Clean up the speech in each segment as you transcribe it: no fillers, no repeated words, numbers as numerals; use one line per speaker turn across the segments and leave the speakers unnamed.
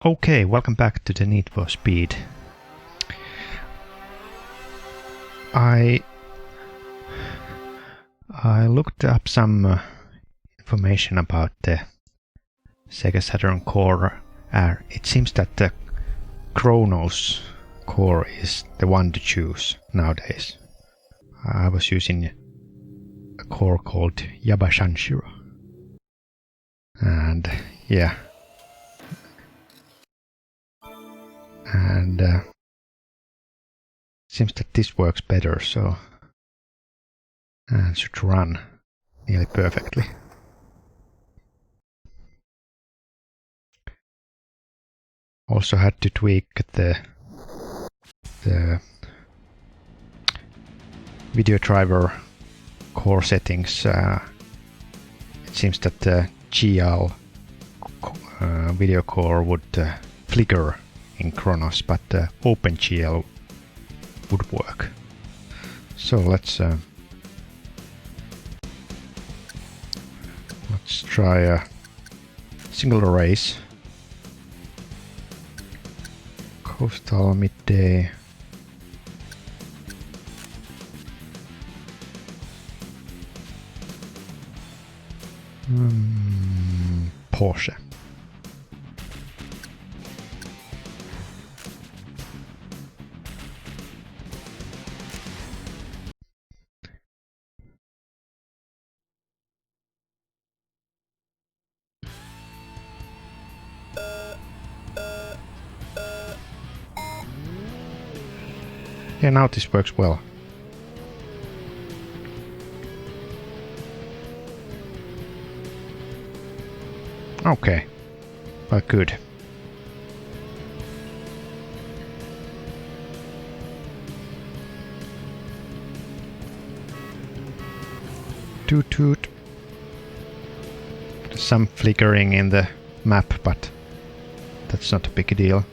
Okay, welcome back to the Need for Speed. I looked up some information about the Sega Saturn core. It seems that the Chronos core is the one to choose nowadays. I was using a core called Yabashanshiro. And yeah. And seems that this works better, so and should run nearly perfectly. Also had to tweak the video driver core settings. It seems that the GL video core would flicker in Chronos, but OpenGL would work. So let's try a single race. Coastal midday. Porsche. Yeah, now this works well. Okay, but good. Toot toot. There's some flickering in the map, but that's not a big deal.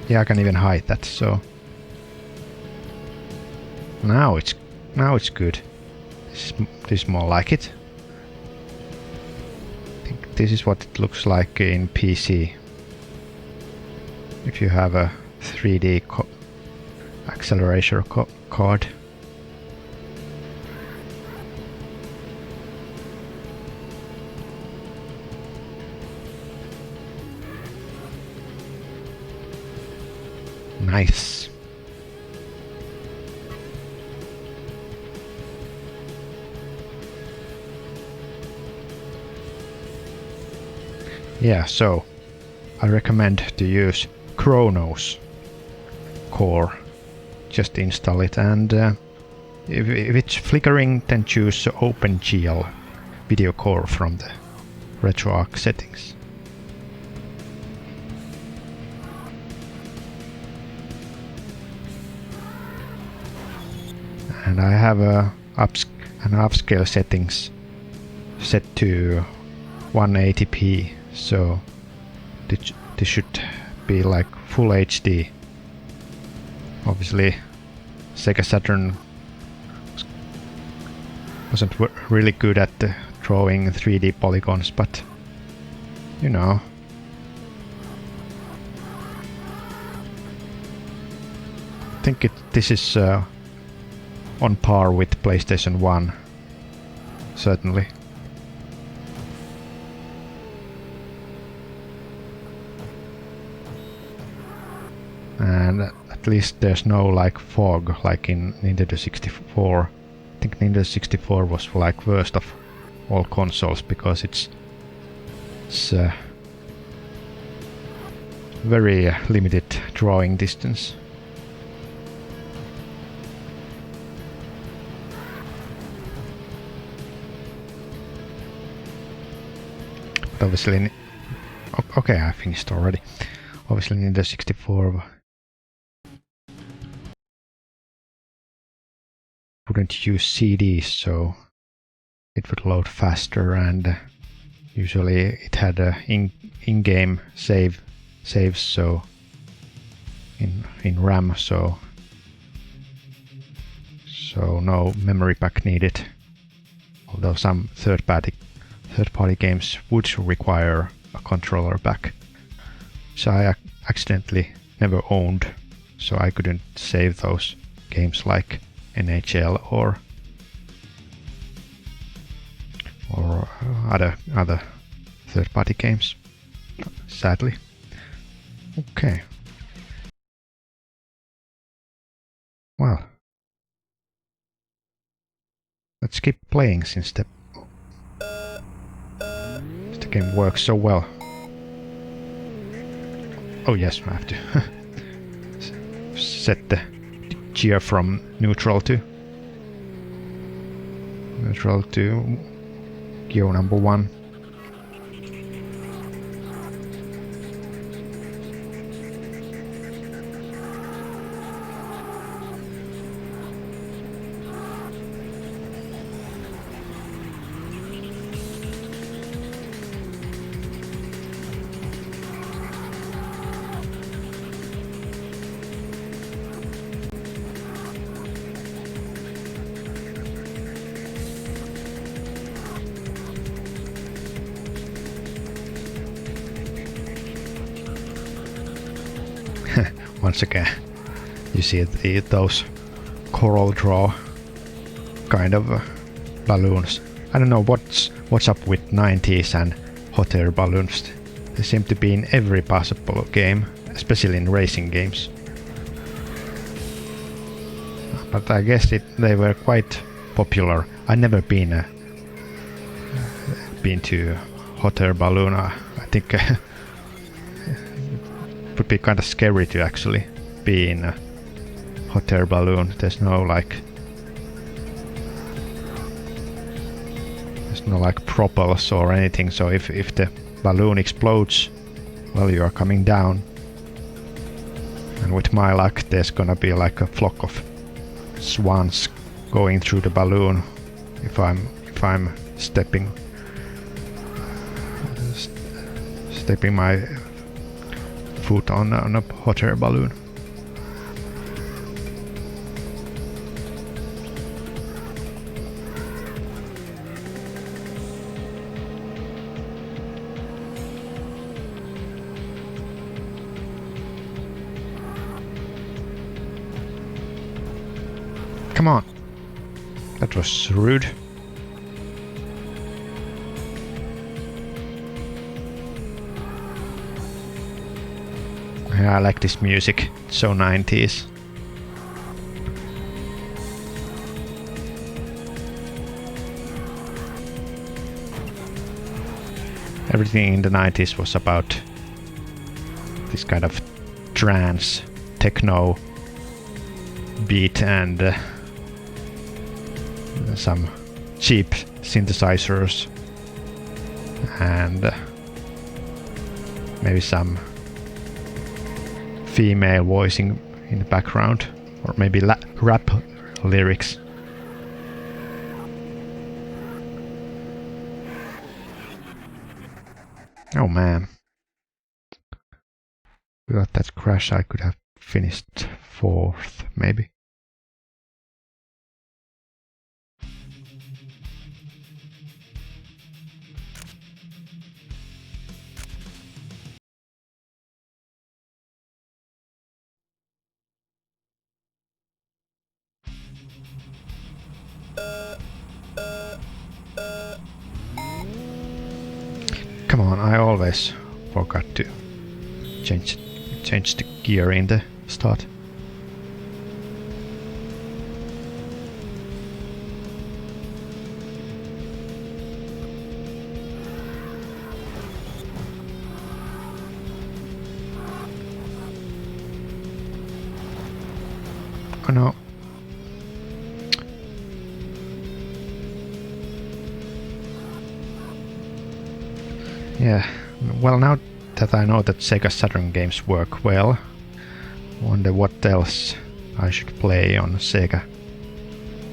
Yeah, I can even hide that, so now it's good. This is more like it. I think this is what it looks like in PC. If you have a 3D acceleration card. Nice. Yeah, so I recommend to use Chronos core. Just install it, and if it's flickering, then choose OpenGL video core from the RetroArch settings. And I have an upscale settings set to 180p, so this should be like full HD. Obviously, Sega Saturn wasn't really good at drawing 3D polygons, but you know. I think this is on par with PlayStation 1, certainly. And at least there's no like fog like in Nintendo 64. I think Nintendo 64 was like worst of all consoles because it's very limited drawing distance. Obviously, okay, I finished already. Obviously, Nintendo 64 wouldn't use CDs, so it would load faster, and usually it had a in-game saves, so in RAM, so no memory pack needed. Although some third-party games would require a controller pack. So I accidentally never owned, so I couldn't save those games like NHL or other third-party games, sadly. Okay. Well, let's keep playing since the game works so well. Oh yes, I have to set the gear from neutral to gear number 1. Once again, you see those coral draw kind of balloons. I don't know what's up with 90s and hot air balloons. They seem to be in every possible game, especially in racing games. But I guess they were quite popular. I've never been to hot air balloon. I think it would be kind of scary to actually be in a hot air balloon. There's no like propels or anything, so if the balloon explodes while you are coming down, and with my luck there's gonna be like a flock of swans going through the balloon if I'm stepping my foot on a hot air balloon. Come on. That was rude. I like this music. It's so 90s. Everything in the 90s was about this kind of trance, techno beat and some cheap synthesizers and maybe some female voicing in the background, or maybe rap lyrics. Oh man. Without that crash I could have finished 4th, maybe. Come on, I always forgot to change the gear in the start. Oh no. Yeah, well, now that I know that Sega Saturn games work well, I wonder what else I should play on Sega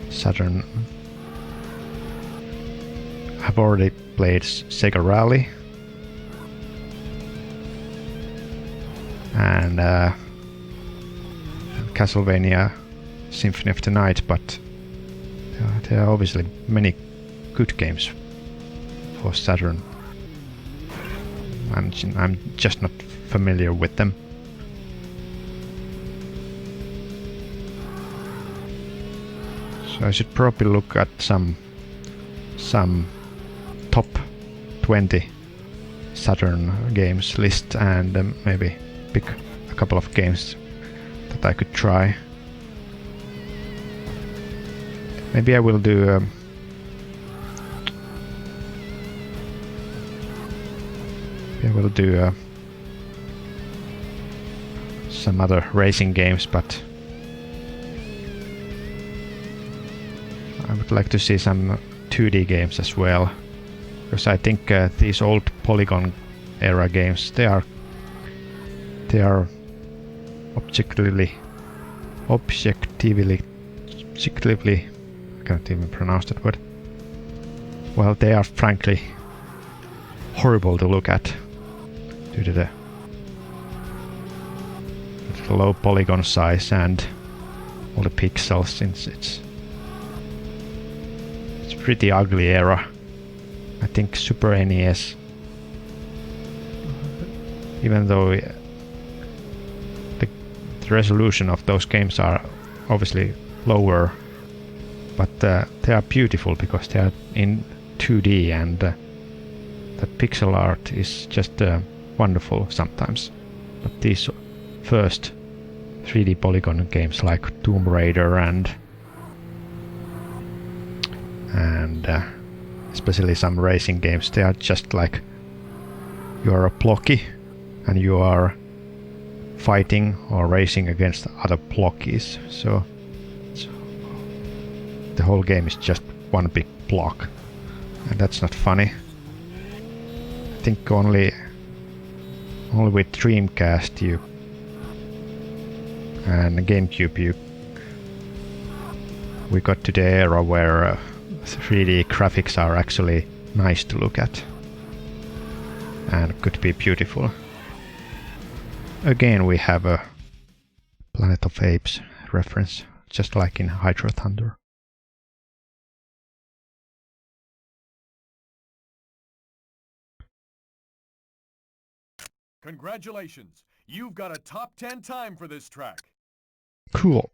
Saturn. I've already played Sega Rally and Castlevania Symphony of the Night, but there are obviously many good games for Saturn. I'm just not familiar with them. So I should probably look at some top 20 Saturn games list and maybe pick a couple of games that I could try. Maybe I will do some other racing games, but I would like to see some 2D games as well, because I think these old Polygon era games, they are objectively, I can't even pronounce that word. Well, they are frankly horrible to look at due to the low polygon size and all the pixels, since it's pretty ugly era. I think Super NES, even though the resolution of those games are obviously lower, but they are beautiful because they are in 2D, and the pixel art is just wonderful sometimes. But these first 3D polygon games like Tomb Raider and especially some racing games, they are just like you are a blocky and you are fighting or racing against other blockies. So the whole game is just one big block, and that's not funny. I think only with Dreamcast and GameCube we got to the era where 3D graphics are actually nice to look at and could be beautiful. Again, we have a Planet of Apes reference, just like in Hydro Thunder.
Congratulations! You've got a top 10 time for this track.
Cool.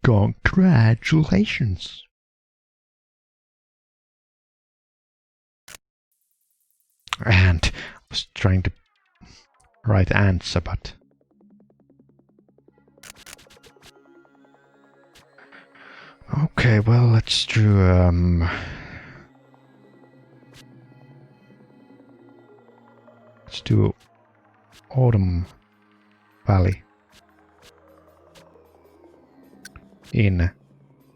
Congratulations. And I was trying to write answer, but okay, well, let's do Autumn Valley in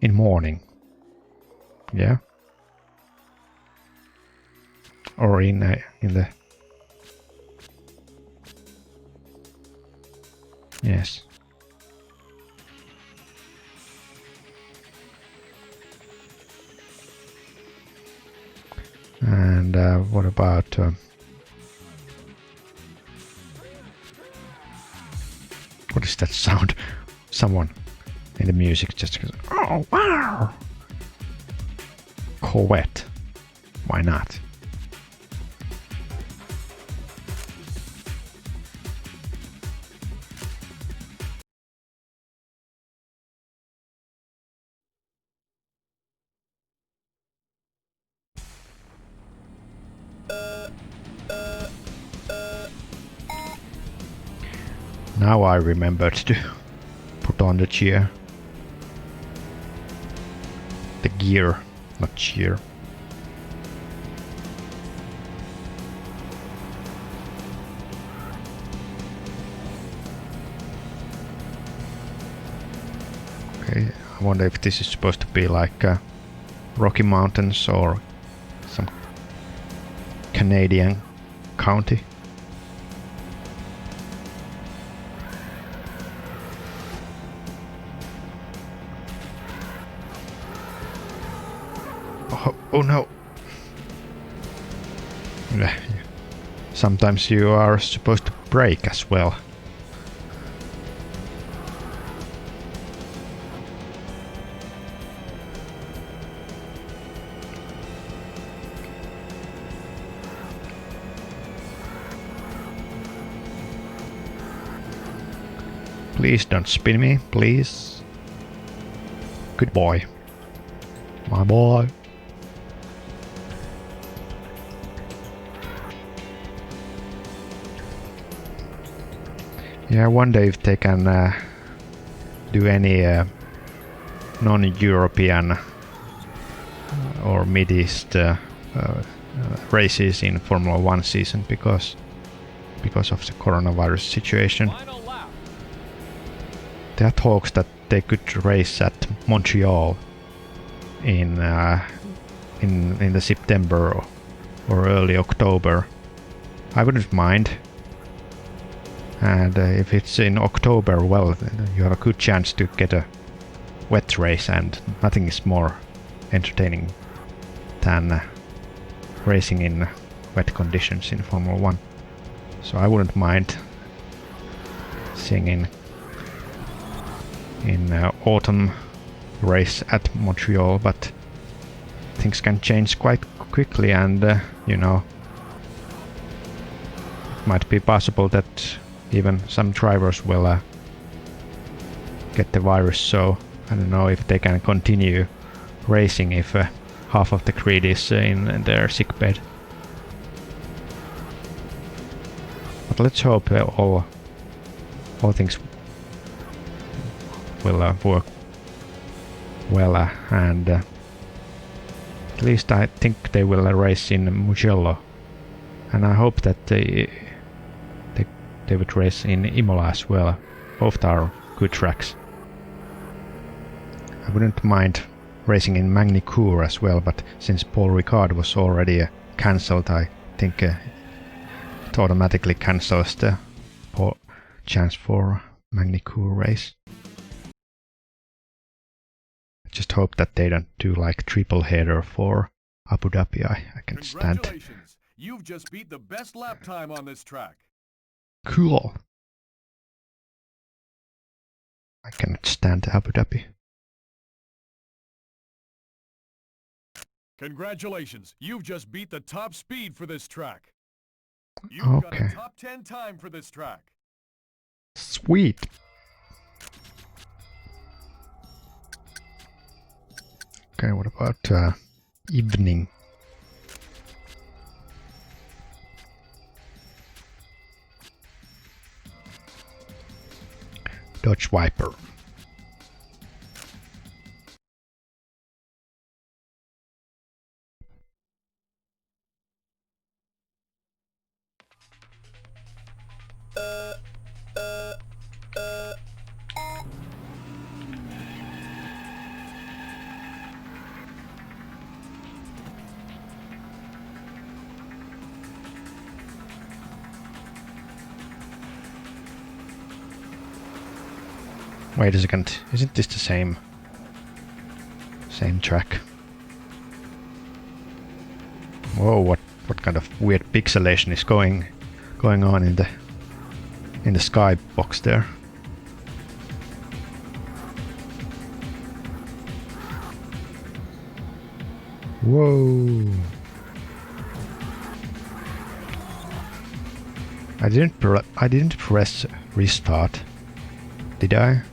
morning, yeah, or in the yes. And what about what is that sound? Someone in the music just goes, oh wow! Corvette. Why not? Now I remembered to put on the cheer. The gear, not cheer. Okay, I wonder if this is supposed to be like Rocky Mountains or some Canadian county. Oh no! Sometimes you are supposed to brake as well. Please don't spin me, please. Good boy. My boy. Yeah, I wonder if they can do any non-European or Mid-East races in Formula 1 season because of the coronavirus situation. There are talks that they could race at Montreal in the September or early October. I wouldn't mind. And if it's in October, well, you have a good chance to get a wet race, and nothing is more entertaining than racing in wet conditions in Formula 1. So I wouldn't mind seeing in autumn race at Montreal, but things can change quite quickly, and you know, it might be possible that even some drivers will get the virus, so I don't know if they can continue racing if half of the grid is in their sickbed. But let's hope all things will work well, and at least I think they will race in Mugello, and I hope that they would race in Imola as well. Both are good tracks. I wouldn't mind racing in Magny-Cours as well, but since Paul Ricard was already cancelled, I think it automatically cancels the chance for Magny-Cours race. I just hope that they don't do like triple header for Abu Dhabi. I can stand.
Congratulations! You've just beat the best lap time on this track.
Cool. I cannot stand Abu Dhabi.
Congratulations! You've just beat the top speed for this track. You've got a top 10 time for this track.
Sweet. Okay, what about evening? Dodge Viper. Wait a second, isn't this the same track? Whoa, what kind of weird pixelation is going on in the skybox there? Whoa! I didn't press restart, did I?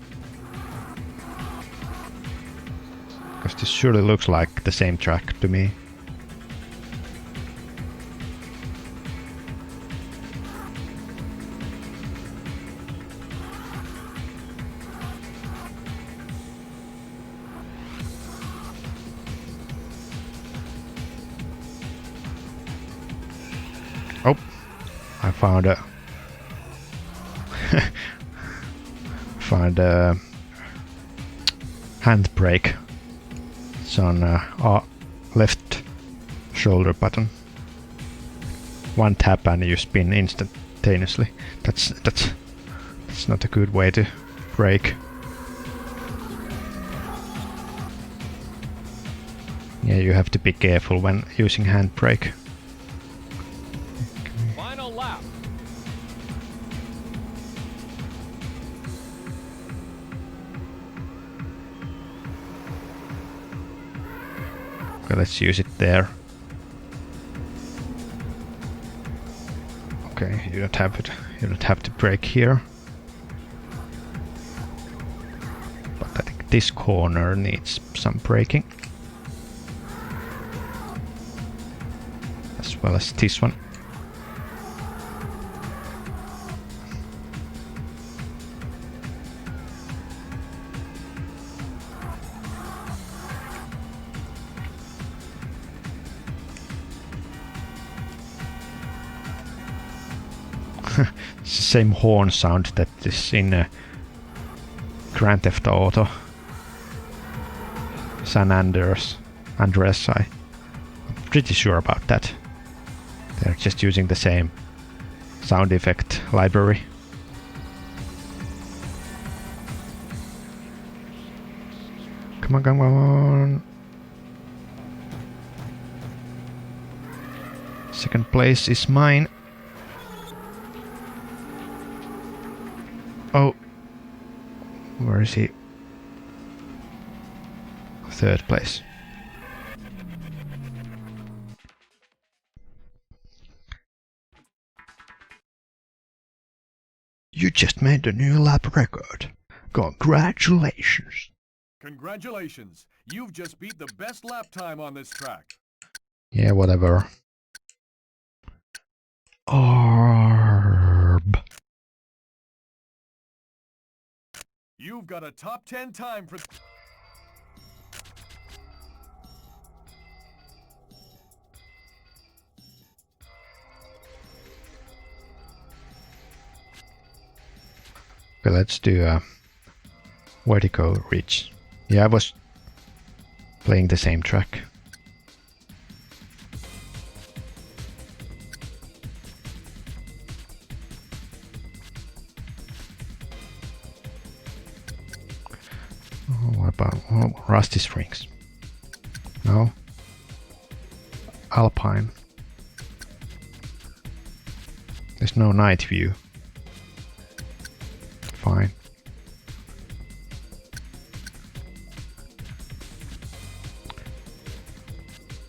Because this surely looks like the same track to me. Oh, I found a handbrake. It's on left shoulder button. One tap and you spin instantaneously. That's not a good way to brake. Yeah, you have to be careful when using handbrake.
Final lap.
Okay, let's use it there. Okay, you don't have to brake here. this corner needs some braking. As well as this one. It's the same horn sound that is in Grand Theft Auto San Andreas. I'm pretty sure about that. They're just using the same sound effect library. Come on, come on. Second place is mine. Oh, where is he? Third place. You just made a new lap record. Congratulations.
Congratulations. You've just beat the best lap time on this track.
Yeah, whatever. Arb.
You've got a top 10 time for...
Okay, let's do a vertical reach. Yeah, I was playing the same track. Oh, what about Rusty Springs? No. Alpine. There's no night view. Fine.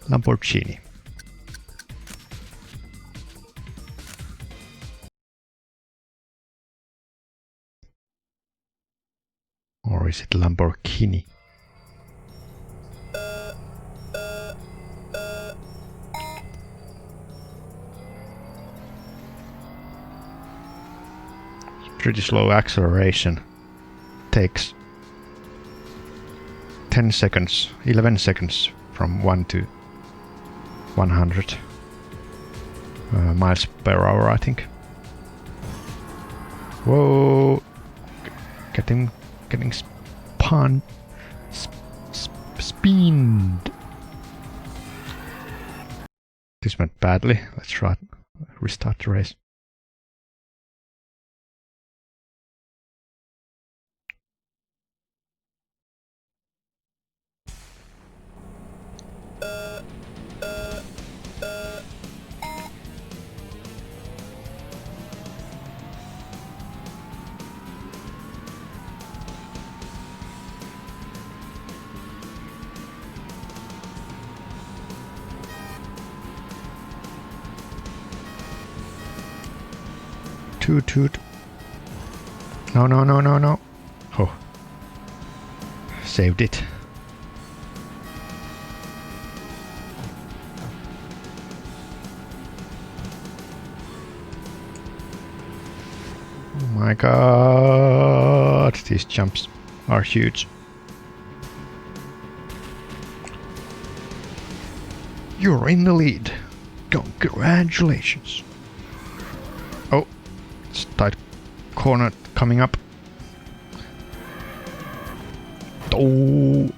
Lamborghini. Or is it Lamborghini? Pretty slow acceleration. Takes 10 seconds, 11 seconds from 1 to 100 miles per hour, I think. Whoa! Getting spinned. This went badly. Let's try restart the race. Toot toot. No, no, no, no, no. Oh. Saved it. Oh my god. These jumps are huge. You're in the lead. Congratulations. Oh. Tight corner coming up. Oh.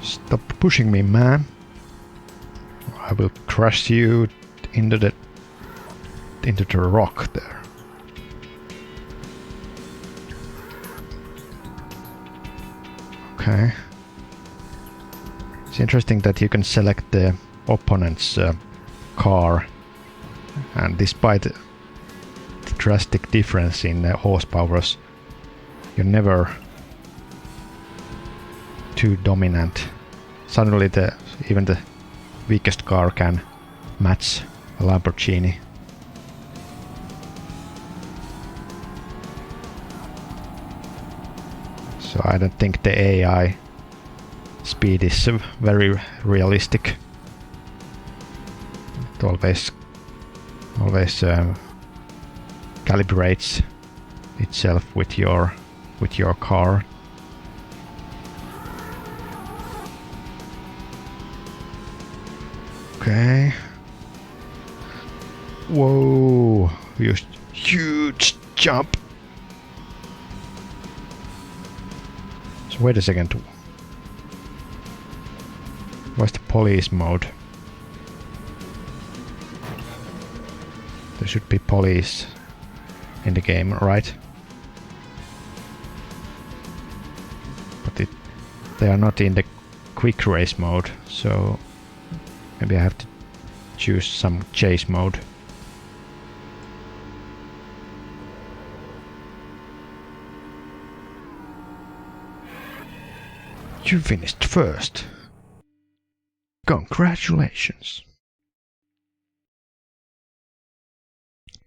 Stop pushing me, man. I will crush you into the rock there. Okay. It's interesting that you can select the opponent's car, and despite the drastic difference in horsepowers, you're never too dominant. Suddenly even the weakest car can match a Lamborghini. So I don't think the AI speed is very realistic. It always calibrates itself with your car. Okay. Whoa! Huge jump. So wait a second. What's the police mode? There should be police in the game, right? But they are not in the quick race mode, so maybe I have to choose some chase mode. You finished first. Congratulations.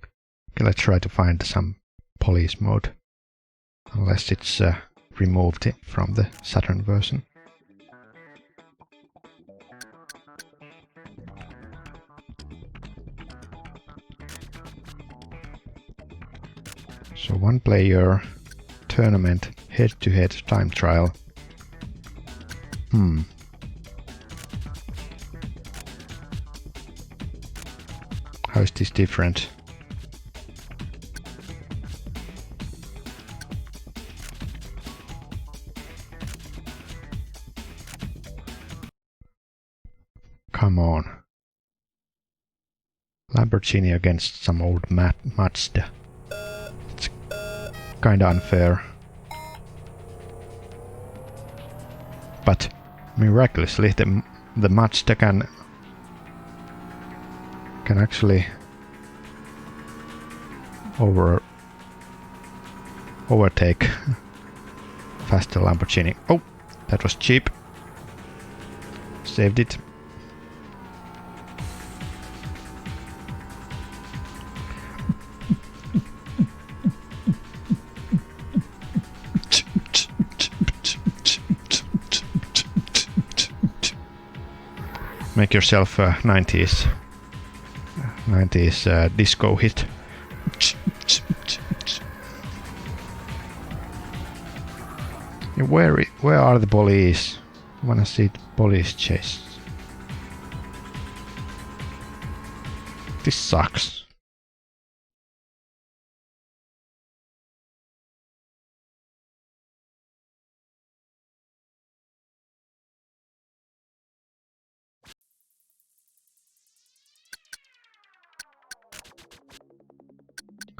Okay, let's try to find some police mode. Unless it's removed from the Saturn version. So 1 player tournament head-to-head time trial. How is this different? Come on. Lamborghini against some old Mazda. It's kinda unfair. But miraculously the Mazda can actually overtake faster Lamborghini. Oh, that was cheap. Saved it. Make yourself a 90s disco hit. Where are the police? I wanna see the police chase. This sucks.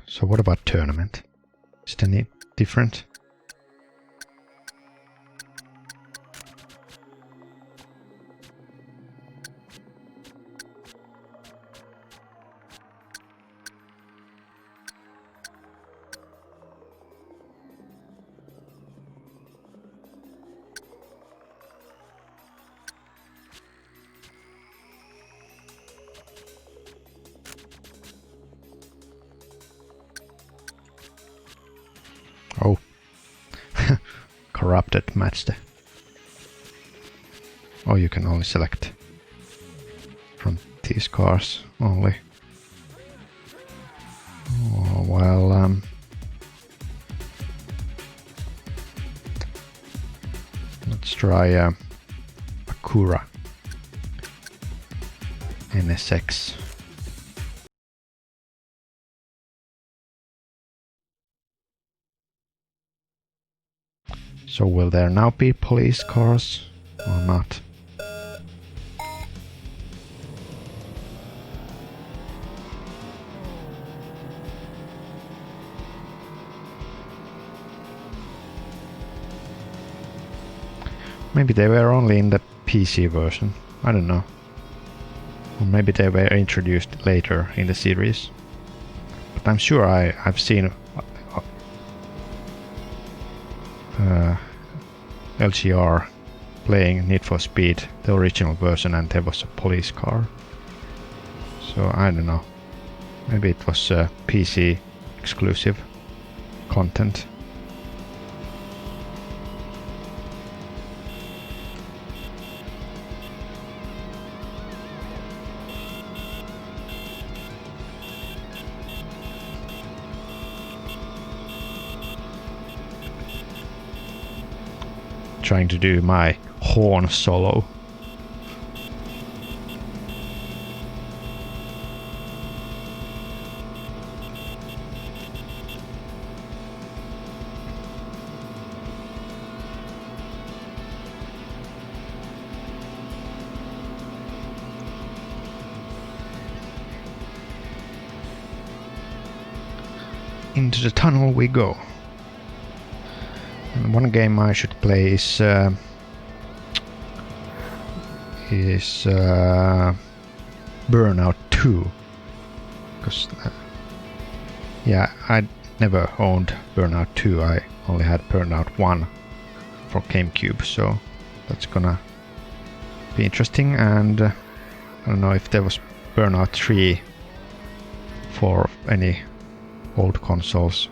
So what about tournament? Is it any different? Oh, corrupted Mazda. Oh, you can only select from these cars only. Oh, well, let's try Acura NSX. So will there now be police cars or not? Maybe they were only in the PC version, I don't know. Or maybe they were introduced later in the series. But I'm sure I've seen LGR playing Need for Speed, the original version, and there was a police car. So I don't know. Maybe it was PC exclusive content. Trying to do my horn solo. Into the tunnel we go. And one game I should play is Burnout 2, because yeah, I never owned Burnout 2. I only had Burnout 1 for GameCube, so that's gonna be interesting. And I don't know if there was Burnout 3 for any old consoles.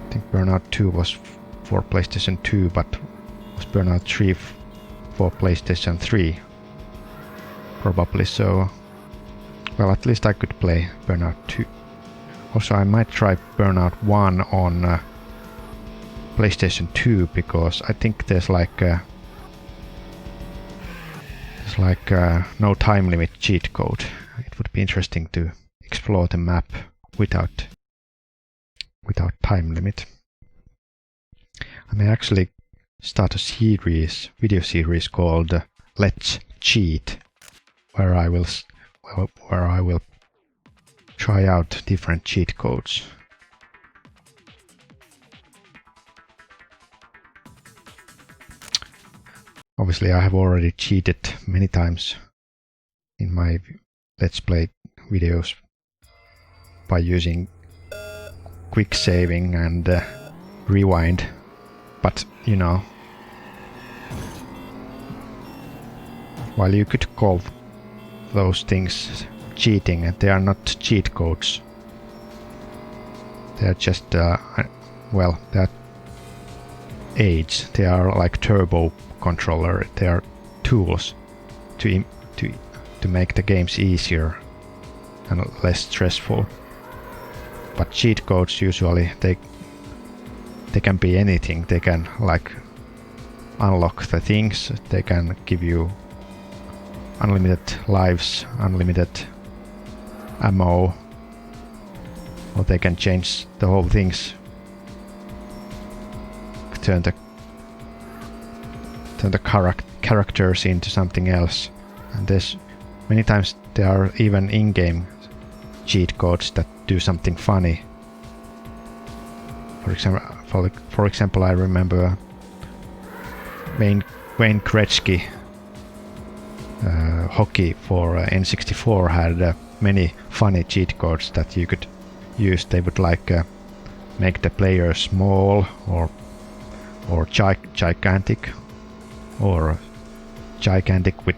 I think Burnout 2 was for PlayStation 2, but was Burnout 3 for PlayStation 3? Probably so. Well, at least I could play Burnout 2. Also, I might try Burnout 1 on PlayStation 2, because I think there's like no time limit cheat code. It would be interesting to explore the map without time limit. I may actually start a video series called Let's Cheat, where I will try out different cheat codes. Obviously, I have already cheated many times in my Let's Play videos by using quick saving and rewind, but you know, while you could call those things cheating, they are not cheat codes. They are just well, they are aids. They are like turbo controller. They are tools to make the games easier and less stressful. But cheat codes usually they can be anything. They can like unlock the things. They can give you unlimited lives, unlimited ammo, or they can change the whole things. Turn the characters into something else. And there's many times there are even in-game cheat codes that do something funny. For example, I remember Wayne Gretzky hockey for N64 had many funny cheat codes that you could use. They would like make the player small or gigantic, or gigantic with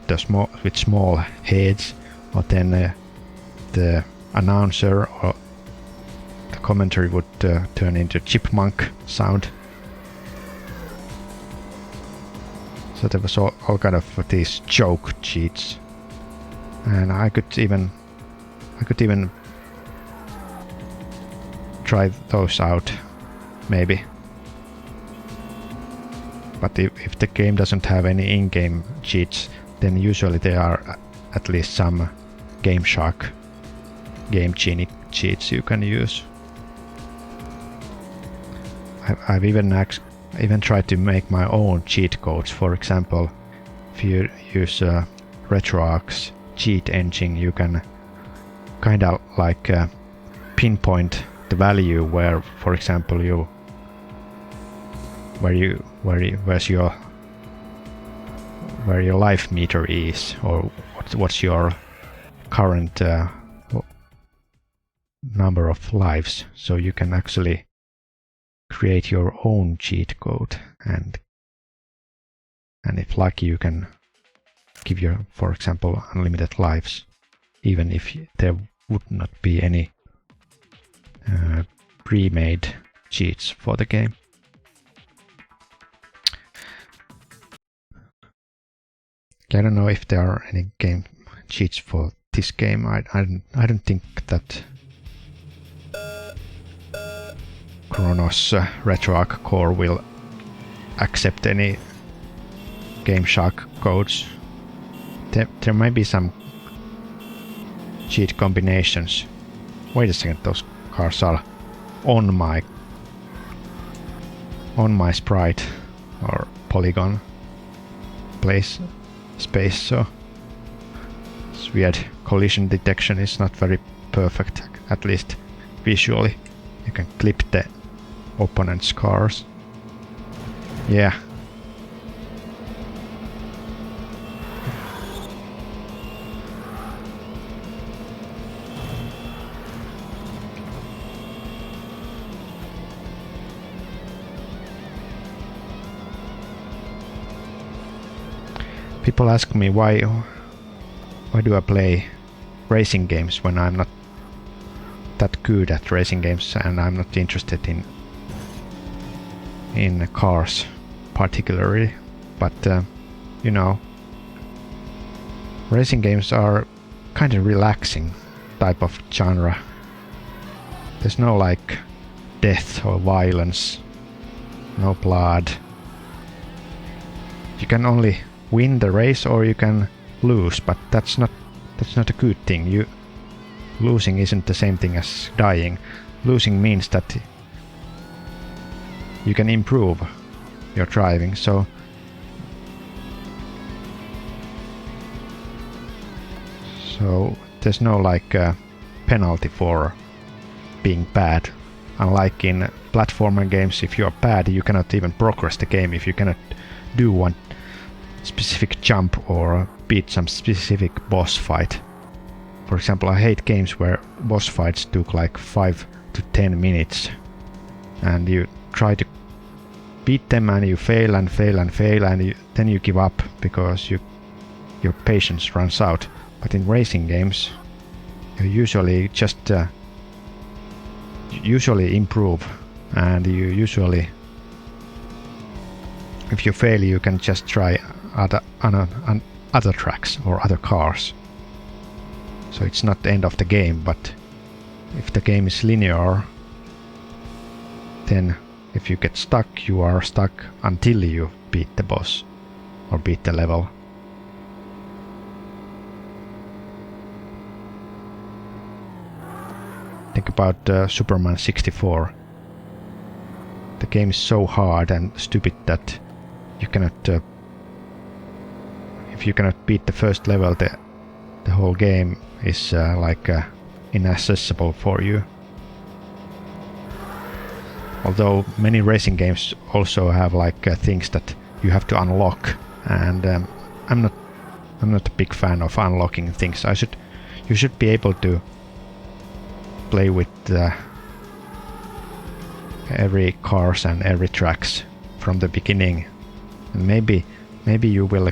small heads, or then the announcer or the commentary would turn into chipmunk sound. So there was all kind of these joke cheats, and I could even try those out, maybe. But if the game doesn't have any in-game cheats, then usually there are at least some Game Shark Game Genie cheats you can use. I've even tried to make my own cheat codes. For example, if you use RetroArch's cheat engine, you can kind of like pinpoint the value where, for example, where your life meter is, or what's your current number of lives. So you can actually create your own cheat code, and if lucky, you can give your, for example, unlimited lives. even if there would not be any pre-made cheats for the game. I don't know if there are any game cheats for this game. I don't think that Chronos RetroArch Core will accept any GameShark codes. There might be some cheat combinations. Wait a second, those cars are on my sprite or polygon space, so it's weird. Collision detection is not very perfect, at least visually. You can clip the opponent's cars. Yeah. People ask me why do I play racing games when I'm not that good at racing games and I'm not interested in cars particularly, but you know, racing games are kind of relaxing type of genre. There's no like death or violence, no blood. You can only win the race or you can lose, but that's not a good thing. Losing isn't the same thing as dying. Losing means that you can improve your driving, so there's no like penalty for being bad. Unlike in platformer games, if you're bad, you cannot even progress the game if you cannot do one specific jump or beat some specific boss fight. For example, I hate games where boss fights took like 5 to 10 minutes and you try to beat them and you fail and fail and fail and then you give up because your patience runs out. But in racing games you usually just usually improve, and you usually, if you fail, you can just try other tracks or other cars. So it's not the end of the game, but if the game is linear, then if you get stuck, you are stuck until you beat the boss or beat the level. Think about Superman 64. The game is so hard and stupid that you cannot if you cannot beat the first level, the whole game is inaccessible for you. Although many racing games also have like things that you have to unlock, and I'm not a big fan of unlocking things. You should be able to play with every cars and every tracks from the beginning, and maybe you will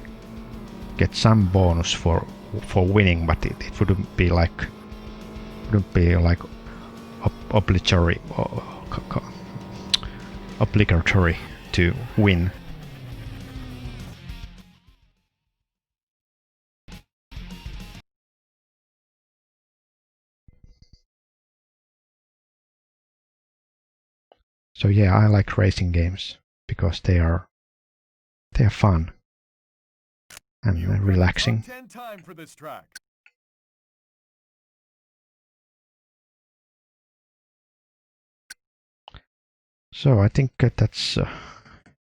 get some bonus for winning, but it wouldn't be like obligatory to win. So yeah, I like racing games because they are fun and relaxing. So I think that's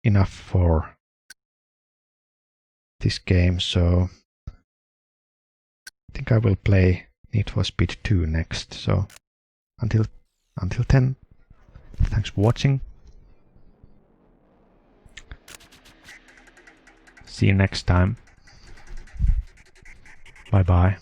enough for this game. So I think I will play Need for Speed 2 next. So until then, thanks for watching. See you next time. Bye bye.